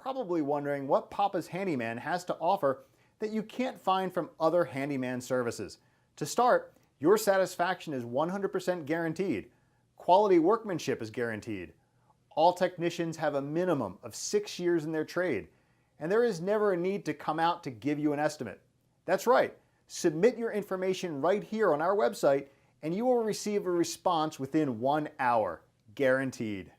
probably wondering what Papa's Handyman has to offer that you can't find from other handyman services. To start, your satisfaction is 100% guaranteed. Quality workmanship is guaranteed. All technicians have a minimum of 6 years in their trade, and there is never a need to come out to give you an estimate. That's right, submit your information right here on our website and you will receive a response within 1 hour, guaranteed.